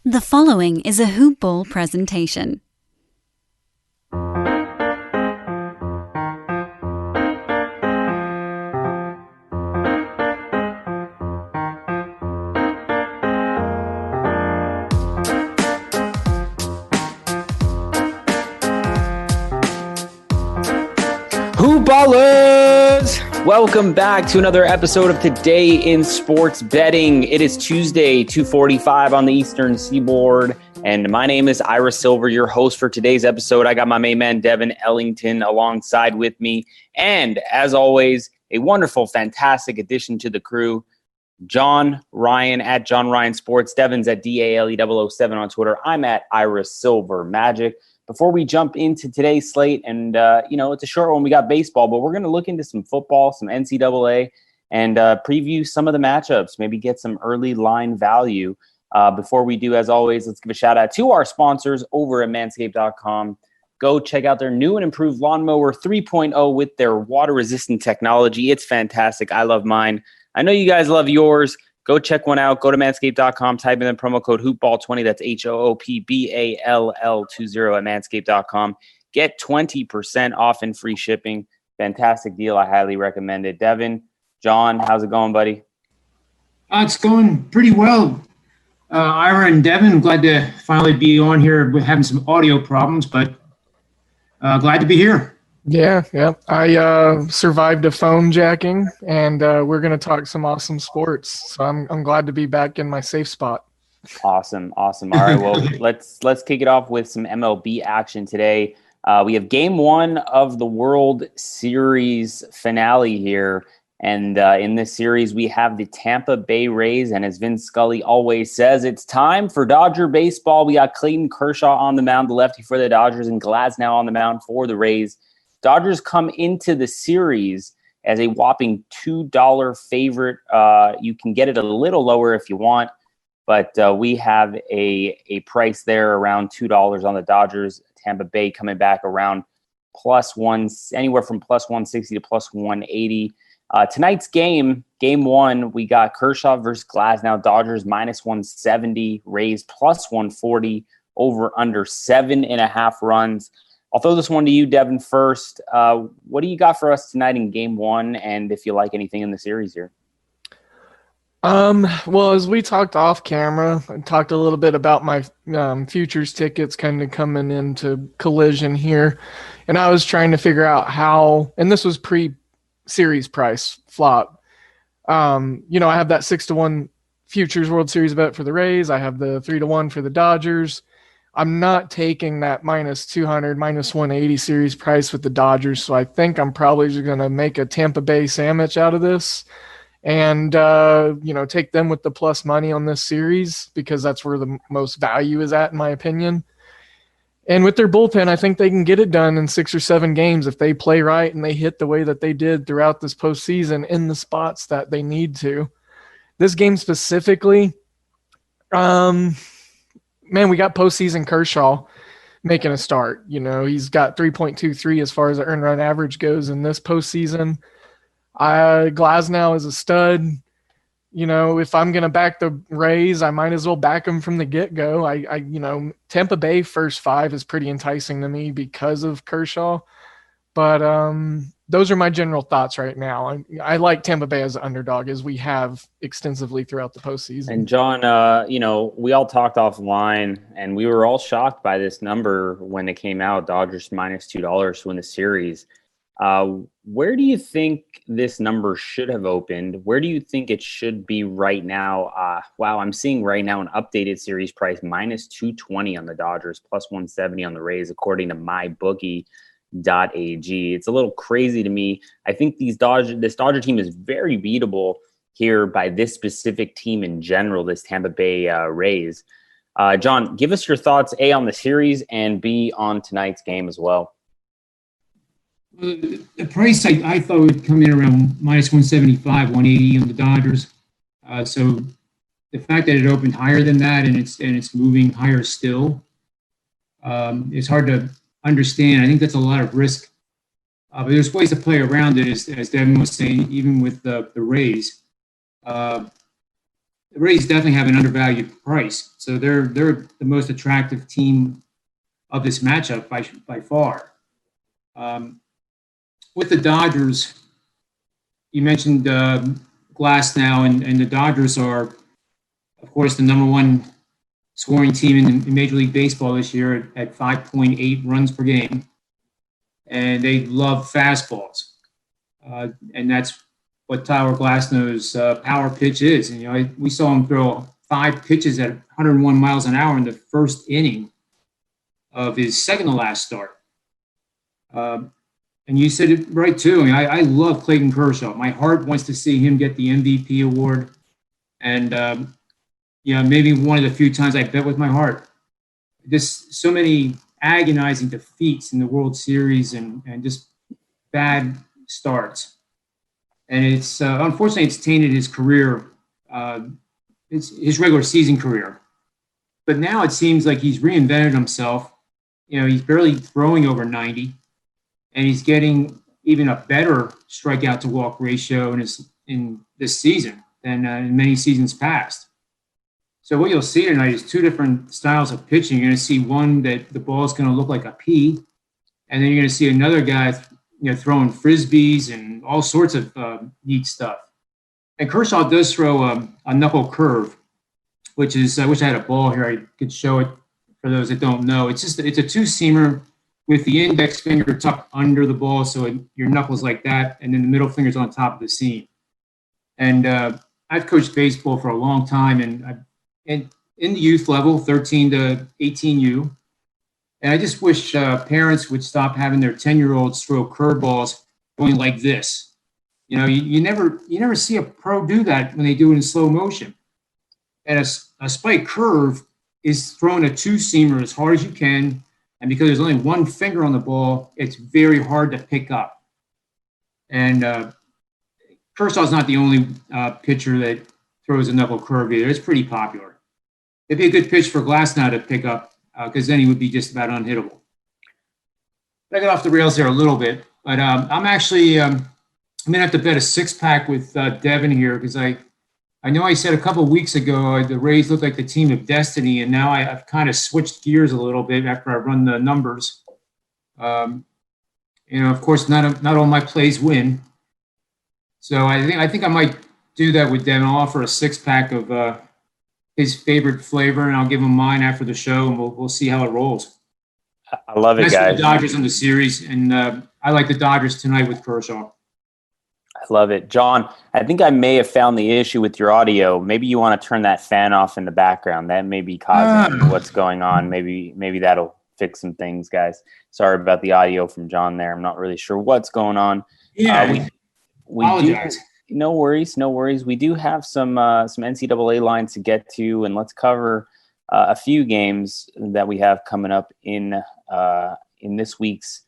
The following is a Hoop Ball presentation. Hoop Ballers! Welcome back to another episode of Today in Sports Betting. It is Tuesday, 2:45 on the Eastern Seaboard, and my name is Ira Silver, your host for today's episode. I got my main man, Devin, Ellington, alongside with me, and as always, a wonderful, fantastic addition to the crew, John Ryan at John Ryan Sports. Devin's at DALE007 on Twitter. I'm at Ira Silver Magic. Before we jump into today's slate, and, it's a short one, we got baseball, but we're going to look into some football, some NCAA, and preview some of the matchups, maybe get some early line value. Before we do, as always, let's give a shout out to our sponsors over at manscaped.com. Go check out their new and improved Lawnmower 3.0 with their water-resistant technology. It's fantastic. I love mine. I know you guys love yours. Go check one out. Go to manscaped.com. Type in the promo code HoopBall20. That's HOOPBALL20 at manscaped.com. Get 20% off and free shipping. Fantastic deal. I highly recommend it. Devin, John, how's it going, buddy? It's going pretty well. Ira and Devin, glad to finally be on here. We're having some audio problems, but glad to be here. Yeah. I survived a phone jacking, and we're going to talk some awesome sports. So I'm glad to be back in my safe spot. Awesome. All right, well, let's kick it off with some MLB action today. We have Game 1 of the World Series finale here, and in this series we have the Tampa Bay Rays, and as Vince Scully always says, it's time for Dodger baseball. We got Clayton Kershaw on the mound, the lefty for the Dodgers, and Glasnow on the mound for the Rays. Dodgers come into the series as a whopping $2 favorite. You can get it a little lower if you want, but we have a price there around $2 on the Dodgers. Tampa Bay coming back around anywhere from plus 160 to plus 180. Tonight's game 1, we got Kershaw versus Glasnow. Dodgers minus 170, Rays plus 140, over under 7.5 runs. I'll throw this one to you, Devin, first. What do you got for us tonight in Game 1, and if you like anything in the series here? Well, as we talked off camera, I talked a little bit about my futures tickets kind of coming into collision here, and I was trying to figure out how, and this was pre-series price flop. I have that 6-1 futures World Series bet for the Rays. I have the 3-1 for the Dodgers. I'm not taking that minus 200, minus 180 series price with the Dodgers, so I think I'm probably just going to make a Tampa Bay sandwich out of this and, take them with the plus money on this series because that's where the most value is at, in my opinion. And with their bullpen, I think they can get it done in 6 or 7 games if they play right and they hit the way that they did throughout this postseason in the spots that they need to. This game specifically, we got postseason Kershaw making a start. He's got 3.23 as far as the earned run average goes in this postseason. Glasnow is a stud. If I'm going to back the Rays, I might as well back them from the get-go. Tampa Bay first 5 is pretty enticing to me because of Kershaw. But those are my general thoughts right now. I like Tampa Bay as an underdog, as we have extensively throughout the postseason. And John, we all talked offline, and we were all shocked by this number when it came out. Dodgers minus $2 to win the series. Where do you think this number should have opened? Where do you think it should be right now? I'm seeing right now an updated series price minus 220 on the Dodgers, plus 170 on the Rays, according to MyBookie.ag. It's a little crazy to me. I think this Dodger team is very beatable here by this specific team in general, this Tampa Bay Rays. John, give us your thoughts, A, on the series, and B, on tonight's game as well. The price I thought would come in around minus 175, 180 on the Dodgers. So the fact that it opened higher than that and it's moving higher still, it's hard to understand. I think that's a lot of risk. But there's ways to play around it, as Devin was saying, even with the Rays. the Rays definitely have an undervalued price. So they're the most attractive team of this matchup by far. With the Dodgers, you mentioned Glass now, and the Dodgers are, of course, the number one scoring team in Major League Baseball this year at 5.8 runs per game. And they love fastballs. And that's what Tyler Glasnow's power pitch is. And, we saw him throw 5 pitches at 101 miles an hour in the first inning of his second to last start. And you said it right, too. I love Clayton Kershaw. My heart wants to see him get the MVP award. And, maybe one of the few times I bet with my heart. Just so many agonizing defeats in the World Series and just bad starts. And it's unfortunately, it's tainted his career, his regular season career. But now it seems like he's reinvented himself. He's barely throwing over 90. And he's getting even a better strikeout to walk ratio in this season than in many seasons past. So what you'll see tonight is 2 different styles of pitching. You're going to see one that the ball is going to look like a pea, and then you're going to see another guy, throwing frisbees and all sorts of neat stuff. And Kershaw does throw a knuckle curve, which is I wish I had a ball here. I could show it for those that don't know. It's a 2-seamer with the index finger tucked under the ball, so your knuckles like that, and then the middle finger's on top of the seam. And I've coached baseball for a long time, and in the youth level, 13 to 18U. And I just wish parents would stop having their 10-year-olds throw curveballs going like this. You never see a pro do that when they do it in slow motion. And a spike curve is throwing a 2-seamer as hard as you can. And because there's only one finger on the ball, it's very hard to pick up. And Kershaw's not the only pitcher that throws a knuckle curve either. It's pretty popular. It'd be a good pitch for Glasnow to pick up because then he would be just about unhittable. I got off the rails there a little bit, but I'm actually I'm going to have to bet a 6-pack with Devin here because I know I said a couple of weeks ago the Rays look like the team of destiny, and now I've kind of switched gears a little bit after I run the numbers. Of course, not all my plays win. So I think I might do that with Devin. I'll offer a 6-pack of his favorite flavor, and I'll give him mine after the show, and we'll see how it rolls. I love it, guys. The Dodgers in the series, and I like the Dodgers tonight with Kershaw. I love it. John, I think I may have found the issue with your audio. Maybe you want to turn that fan off in the background. That may be causing what's going on. Maybe that'll fix some things, guys. Sorry about the audio from John there. I'm not really sure what's going on. Yeah, we apologize. No worries. We do have some NCAA lines to get to, and let's cover a few games that we have coming up in this week's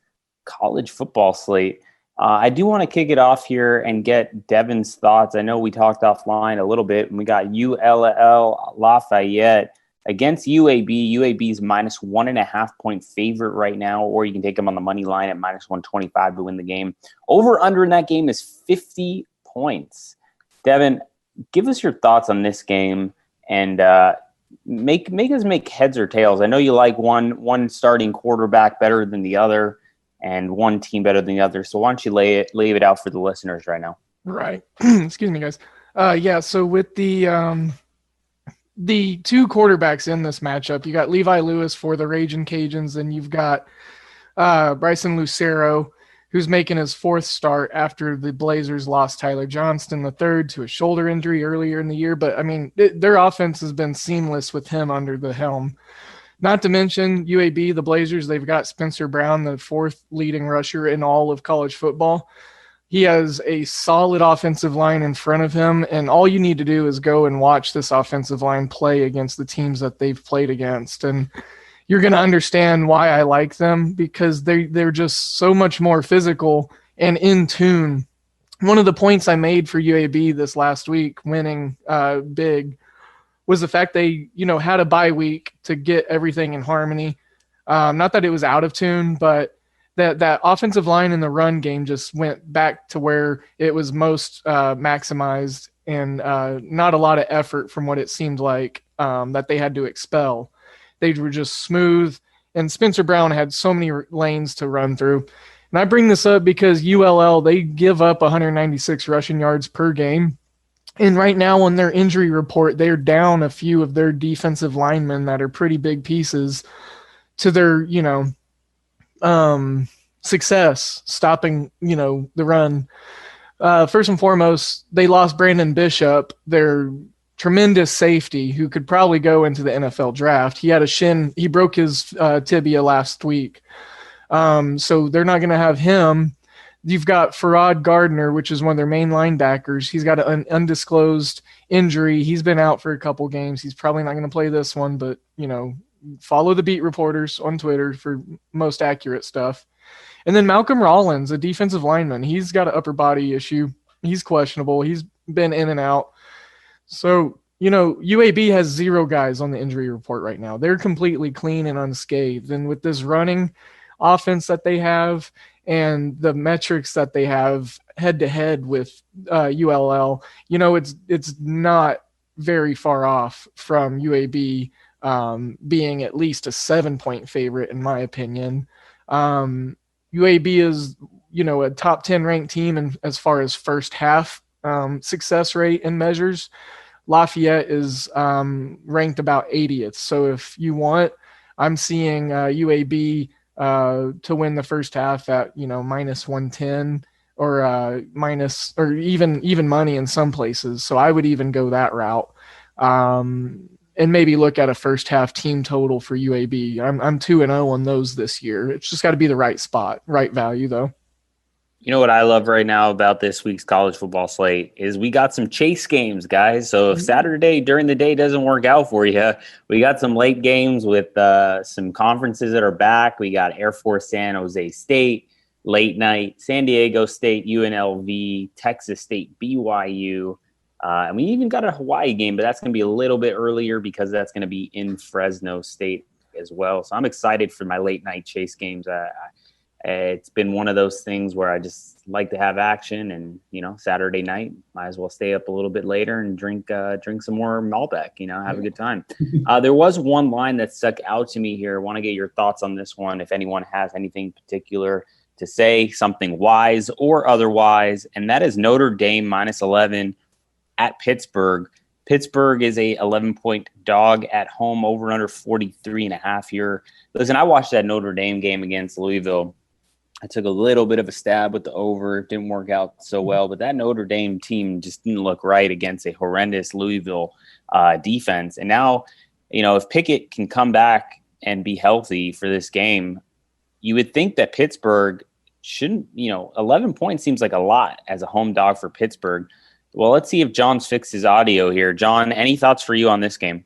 college football slate. I do want to kick it off here and get Devin's thoughts. I know we talked offline a little bit, and we got ULL Lafayette against UAB. UAB's -1.5 point favorite right now, or you can take them on the money line at -125 to win the game. Over under in that game is 50 points. Devin, give us your thoughts on this game and make us make heads or tails. I know you like one starting quarterback better than the other and one team better than the other. So why don't you lay it out for the listeners right now? Right. Excuse me, guys. So with the 2 quarterbacks in this matchup, you got Levi Lewis for the Ragin' Cajuns, and you've got Bryson Lucero, who's making his 4th start after the Blazers lost Tyler Johnston III to a shoulder injury earlier in the year. But, their offense has been seamless with him under the helm. Not to mention UAB, the Blazers, they've got Spencer Brown, the 4th leading rusher in all of college football. He has a solid offensive line in front of him, and all you need to do is go and watch this offensive line play against the teams that they've played against. And you're going to understand why I like them, because they're just so much more physical and in tune. One of the points I made for UAB this last week, winning big, was the fact they, had a bye week to get everything in harmony. Not that it was out of tune, but that offensive line in the run game just went back to where it was most maximized and not a lot of effort from what it seemed like that they had to expel. They were just smooth, and Spencer Brown had so many lanes to run through. And I bring this up because ULL, they give up 196 rushing yards per game. And right now on their injury report, they're down a few of their defensive linemen that are pretty big pieces to their, success stopping, the run. First and foremost, they lost Brandon Bishop, their tremendous safety, who could probably go into the NFL draft. He broke his tibia last week. So they're not going to have him. You've got Farad Gardner, which is one of their main linebackers. He's got an undisclosed injury. He's been out for a couple games. He's probably not going to play this one, but, follow the beat reporters on Twitter for most accurate stuff. And then Malcolm Rollins, a defensive lineman, he's got an upper body issue. He's questionable. He's been in and out. So, UAB has 0 guys on the injury report right now. They're completely clean and unscathed. And with this running offense that they have and the metrics that they have head to head with ULL, it's not very far off from UAB being at least a 7-point favorite, in my opinion. UAB is, a top 10 ranked team as far as first half success rate and measures. Lafayette is ranked about 80th. So if you want, I'm seeing UAB to win the first half at, minus 110 or minus, or even money in some places. So I would even go that route. And maybe look at a first half team total for UAB. I'm 2-0 on those this year. It's just got to be the right spot, right value though. You know what I love right now about this week's college football slate is we got some chase games, guys. So if Saturday during the day doesn't work out for you, we got some late games with some conferences that are back. We got Air Force San Jose State, late night, San Diego State, UNLV, Texas State, BYU. And we even got a Hawaii game, but that's going to be a little bit earlier because that's going to be in Fresno State as well. So I'm excited for my late night chase games. It's been one of those things where I just like to have action, and Saturday night might as well stay up a little bit later and drink some more Malbec. Have a good time. There was one line that stuck out to me here. I want to get your thoughts on this one. If anyone has anything particular to say, something wise or otherwise, and that is Notre Dame minus 11 at Pittsburgh. Pittsburgh is a 11-point dog at home, over under 43.5 here. Listen, I watched that Notre Dame game against Louisville. I took a little bit of a stab with the over. It didn't work out so well, but that Notre Dame team just didn't look right against a horrendous Louisville defense. And now, if Pickett can come back and be healthy for this game, you would think that Pittsburgh shouldn't, 11 points seems like a lot as a home dog for Pittsburgh. Well, let's see if John's fixed his audio here. John, any thoughts for you on this game?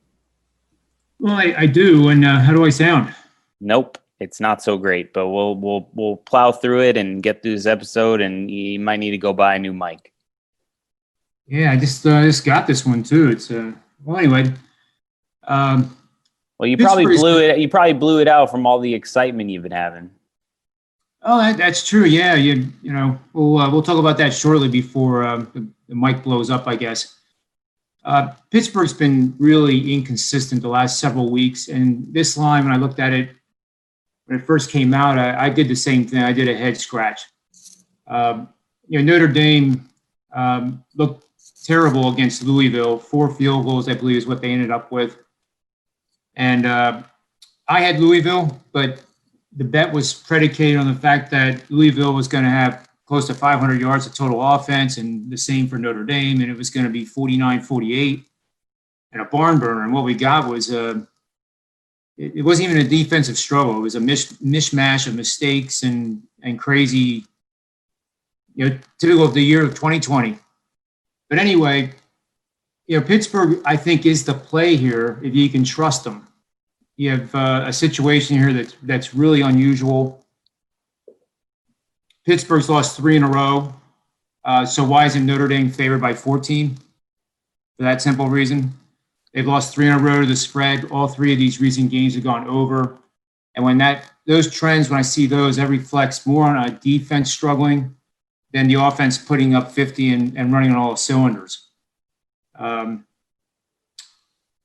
Well, I do. And how do I sound? Nope. It's not so great, but we'll plow through it and get through this episode, and you might need to go buy a new mic. Yeah, I just got this one too. It's well, anyway. Well, you probably blew it. You probably blew it out from all the excitement you've been having. Oh, that's true. Yeah, we'll talk about that shortly before the mic blows up, I guess. Pittsburgh's been really inconsistent the last several weeks, and this line, when I looked at it when it first came out, I did the same thing. I did a head scratch. Notre Dame looked terrible against Louisville. 4 field goals, I believe, is what they ended up with. And I had Louisville, but the bet was predicated on the fact that Louisville was going to have close to 500 yards of total offense, and the same for Notre Dame, and it was going to be 49-48 and a barn burner. And what we got was it wasn't even a defensive struggle. It was a mishmash of mistakes and crazy, typical of the year of 2020. But anyway, Pittsburgh, I think, is the play here if you can trust them. You have a situation here that's really unusual. Pittsburgh's lost 3 in a row. So why isn't Notre Dame favored by 14? For that simple reason. They've lost 3 in a row to the spread. All 3 of these recent games have gone over. And when I see those, that reflects more on a defense struggling than the offense putting up 50 and running on all cylinders.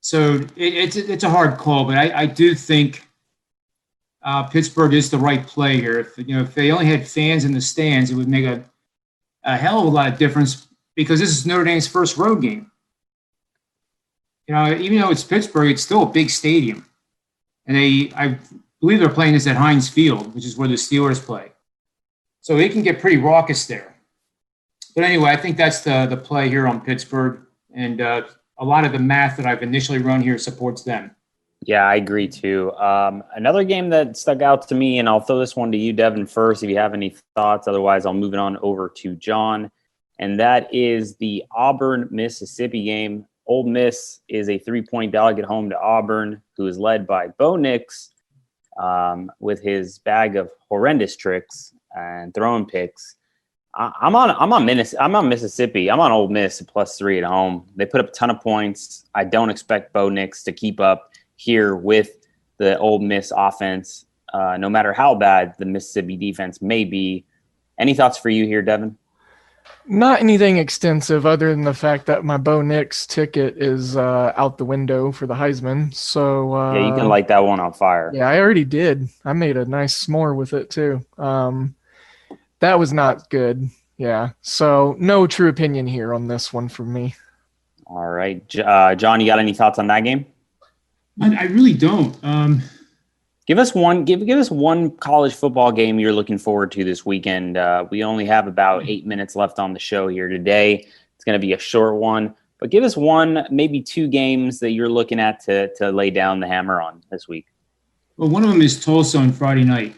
So it's a hard call, but I do think Pittsburgh is the right play here. If they only had fans in the stands, it would make a hell of a lot of difference because this is Notre Dame's first road game. Even though it's Pittsburgh, it's still a big stadium, and I believe they're playing this at Heinz Field, which is where the Steelers play. So it can get pretty raucous there. But anyway, I think that's the play here on Pittsburgh, and a lot of the math that I've initially run here supports them. Yeah, I agree too. Another game that stuck out to me, and I'll throw this one to you, Devin, first, if you have any thoughts. Otherwise, I'll move it on over to John. And that is the Auburn-Mississippi game. Ole Miss is a 3-point dog at home to Auburn, who is led by Bo Nix with his bag of horrendous tricks and throwing picks. I'm on Mississippi. I'm on Ole Miss at +3 at home. They put up a ton of points. I don't expect Bo Nix to keep up here with the Ole Miss offense, no matter how bad the Mississippi defense may be. Any thoughts for you here, Devin? Not anything extensive other than the fact that my Bo Nix ticket is out the window for the Heisman. So yeah, you can light that one on fire. Yeah, I already did. I made a nice s'more with it too. That was not good. Yeah. So no true opinion here on this one from me. All right. John, you got any thoughts on that game? I really don't. Give us one college football game you're looking forward to this weekend. We only have about 8 minutes left on the show here today. It's going to be a short one, but give us one, maybe two games that you're looking at to lay down the hammer on this week. Well, one of them is Tulsa on Friday night.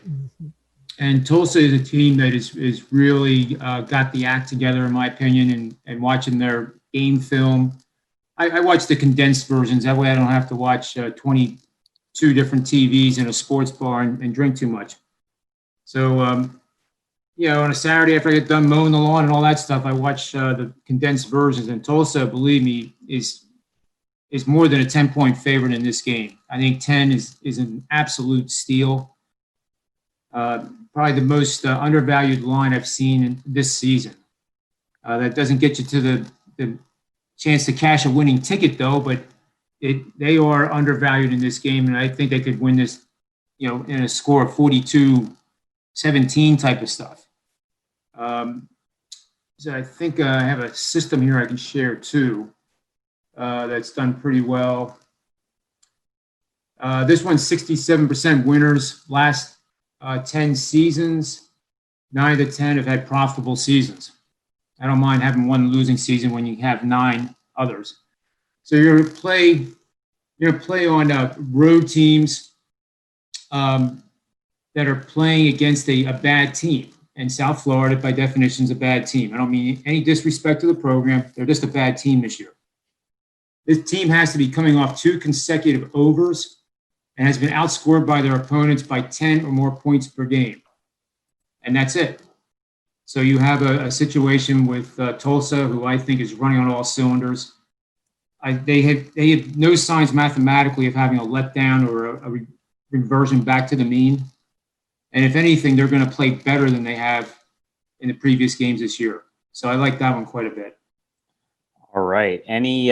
And Tulsa is a team that is really got the act together, in my opinion, and watching their game film. I watch the condensed versions. That way I don't have to watch 22 different TVs in a sports bar and drink too much. So, on a Saturday after I get done mowing the lawn and all that stuff, I watch the condensed versions. And Tulsa, believe me, is more than a 10-point favorite in this game. I think 10 is an absolute steal. Probably the most undervalued line I've seen in this season. That doesn't get you to the chance to cash a winning ticket, though, but they are undervalued in this game, and I think they could win this, in a score of 42-17 type of stuff. So I think I have a system here I can share, too, that's done pretty well. This one's 67% winners last 10 seasons. 9 of the 10 have had profitable seasons. I don't mind having one losing season when you have 9 others. So you're going to play on road teams that are playing against a bad team. And South Florida, by definition, is a bad team. I don't mean any disrespect to the program. They're just a bad team this year. This team has to be coming off 2 consecutive overs and has been outscored by their opponents by 10 or more points per game. And that's it. So you have a situation with Tulsa, who I think is running on all cylinders. They have no signs mathematically of having a letdown or a reversion back to the mean. And if anything, they're going to play better than they have in the previous games this year. So I like that one quite a bit. All right. Any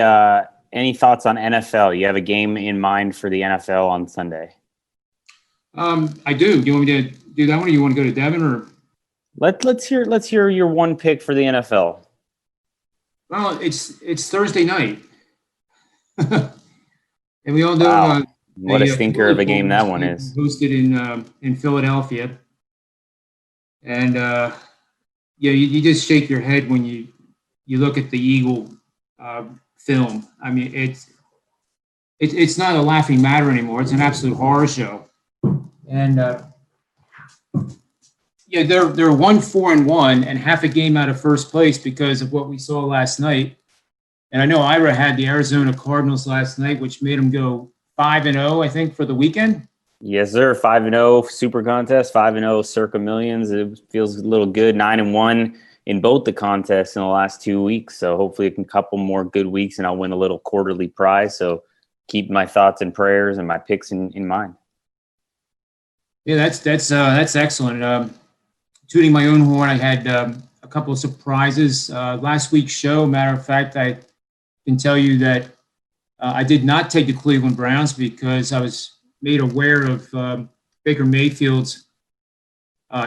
thoughts on NFL? You have a game in mind for the NFL on Sunday? I do. Do you want me to do that one, or you want to go to Devin? Or let's hear your one pick for the NFL. Well, it's Thursday night, and we all know wow. What a stinker of a game that one is. Hosted in Philadelphia, and you just shake your head when you look at the Eagle film. I mean, it's not a laughing matter anymore. It's an absolute horror show. And they're 1-4-1 and half a game out of first place because of what we saw last night. And I know Ira had the Arizona Cardinals last night, which made them go 5-0, I think, for the weekend. Yes, sir. 5-0 Super Contest, 5-0 Circa Millions. It feels a little good. 9-1 in both the contests in the last 2 weeks. So hopefully a couple more good weeks and I'll win a little quarterly prize. So keep my thoughts and prayers and my picks in mind. Yeah, that's excellent. Tooting my own horn, I had a couple of surprises. Last week's show, matter of fact, I can tell you that I did not take the Cleveland Browns because I was made aware of Baker Mayfield's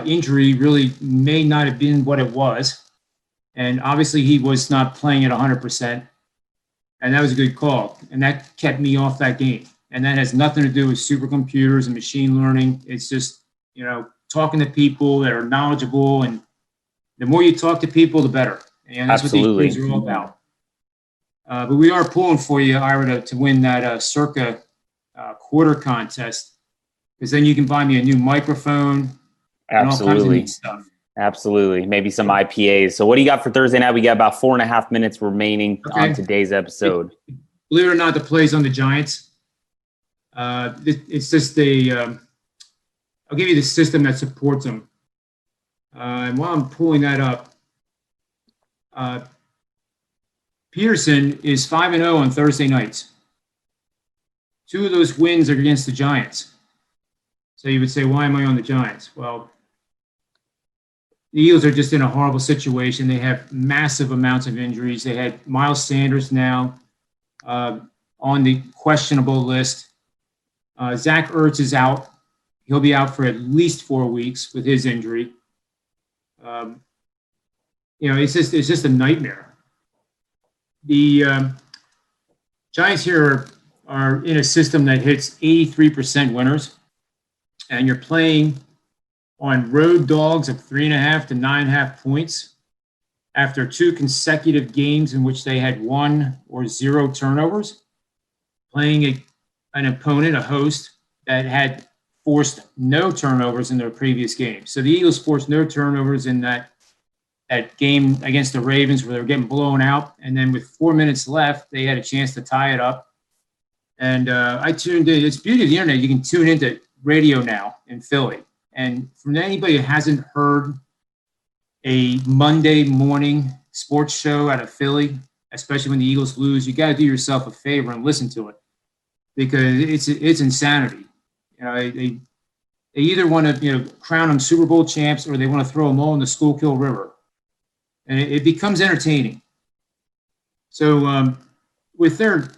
injury really may not have been what it was. And obviously he was not playing at 100%. And that was a good call. And that kept me off that game. And that has nothing to do with supercomputers and machine learning. It's just, talking to people that are knowledgeable. And the more you talk to people, the better. And that's Absolutely. what these things are all about. But we are pulling for you, Ira, to win that circa quarter contest, because then you can buy me a new microphone and all kinds of neat stuff. Absolutely. Maybe some IPAs. So what do you got for Thursday night? We got about 4.5 minutes remaining on today's episode. Believe it or not, the play's on the Giants. It's just I'll give you the system that supports them. And while I'm pulling that up, Peterson is 5-0 on Thursday nights. 2 of those wins are against the Giants. So you would say, why am I on the Giants? Well, the Eagles are just in a horrible situation. They have massive amounts of injuries. They had Miles Sanders now on the questionable list. Zach Ertz is out. He'll be out for at least 4 weeks with his injury. It's just a nightmare. The Giants here are in a system that hits 83% winners, and you're playing on road dogs of 3.5 to 9.5 points after 2 consecutive games in which they had 1 or 0 turnovers, playing an opponent, a host, that had forced no turnovers in their previous game. So the Eagles forced no turnovers in that game against the Ravens where they were getting blown out. And then with 4 minutes left, they had a chance to tie it up. And I tuned in. It's the beauty of the internet. You can tune into radio now in Philly. And from anybody who hasn't heard a Monday morning sports show out of Philly, especially when the Eagles lose, you got to do yourself a favor and listen to it, because it's insanity. They either want to crown them Super Bowl champs, or they want to throw them all in the Schuylkill River, and it becomes entertaining. So with they're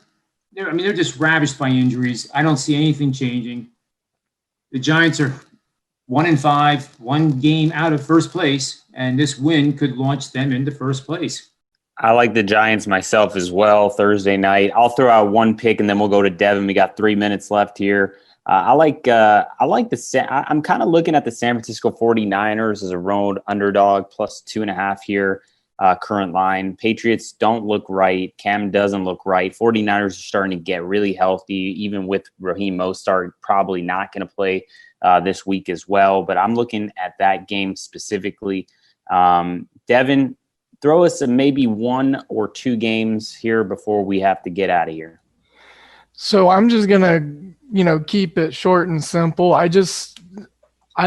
just ravished by injuries. I don't see anything changing. The Giants are 1-5, 1 game out of first place, and this win could launch them into first place. I like the Giants myself as well Thursday night. I'll throw out one pick and then we'll go to Devin. We got 3 minutes left here. I'm kind of looking at the San Francisco 49ers as a road underdog plus 2.5 here. Current line. Patriots don't look right. Cam doesn't look right. 49ers are starting to get really healthy, even with Raheem Mostert probably not going to play this week as well. But I'm looking at that game specifically. Devin, throw us maybe 1 or 2 games here before we have to get out of here. So I'm just going to, keep it short and simple. I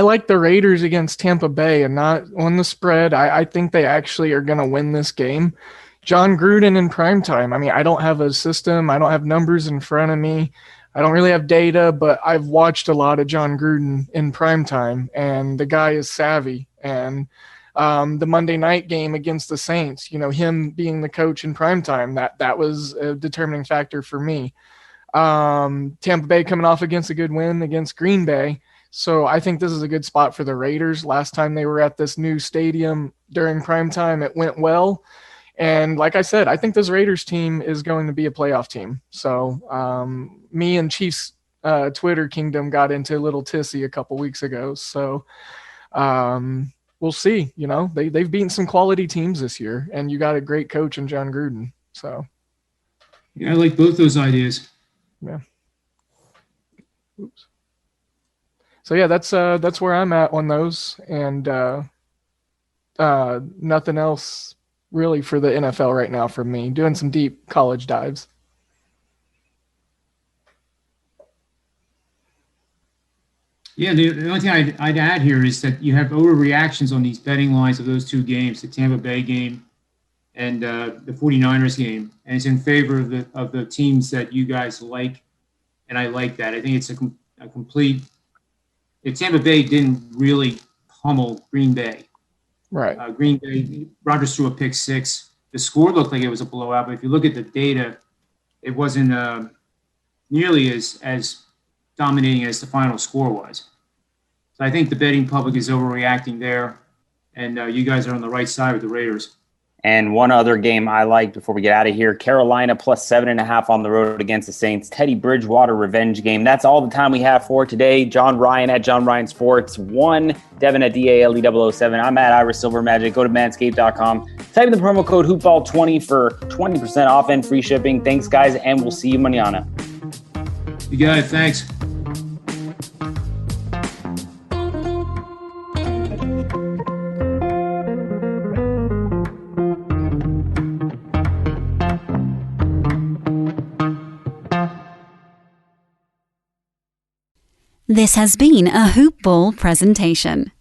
like the Raiders against Tampa Bay and not on the spread. I think they actually are going to win this game. John Gruden in primetime. I mean, I don't have a system. I don't have numbers in front of me. I don't really have data, but I've watched a lot of John Gruden in primetime, and the guy is savvy. And the Monday night game against the Saints, him being the coach in primetime, that was a determining factor for me. Tampa Bay coming off against a good win against Green Bay. So I think this is a good spot for the Raiders. Last time they were at this new stadium during primetime, it went well. And like I said, I think this Raiders team is going to be a playoff team. So me and Chiefs Twitter Kingdom got into a little tissy a couple weeks ago. So we'll see. They've beaten some quality teams this year, and you got a great coach in John Gruden. So yeah, I like both those ideas. Yeah. Oops. So yeah, that's where I'm at on those, and nothing else really for the NFL right now for me. Doing some deep college dives. Yeah, the only thing I'd add here is that you have overreactions on these betting lines of those 2 games, the Tampa Bay game and the 49ers game, and it's in favor of the teams that you guys like, and I like that. I think it's a complete. If Tampa Bay didn't really pummel Green Bay, right? Green Bay, Rodgers threw a pick 6. the score looked like it was a blowout, but if you look at the data, it wasn't nearly as dominating as the final score was. So I think the betting public is overreacting there, and you guys are on the right side with the Raiders. And one other game I like before we get out of here, Carolina plus 7.5 on the road against the Saints. Teddy Bridgewater revenge game. That's all the time we have for today. John Ryan at John Ryan Sports 1, Devin at DALE007. I'm at Ira Silver Magic. Go to manscaped.com. Type in the promo code HoopBall20 for 20% off and free shipping. Thanks, guys, and we'll see you mañana. You got it. Thanks. This has been a Hoop Ball presentation.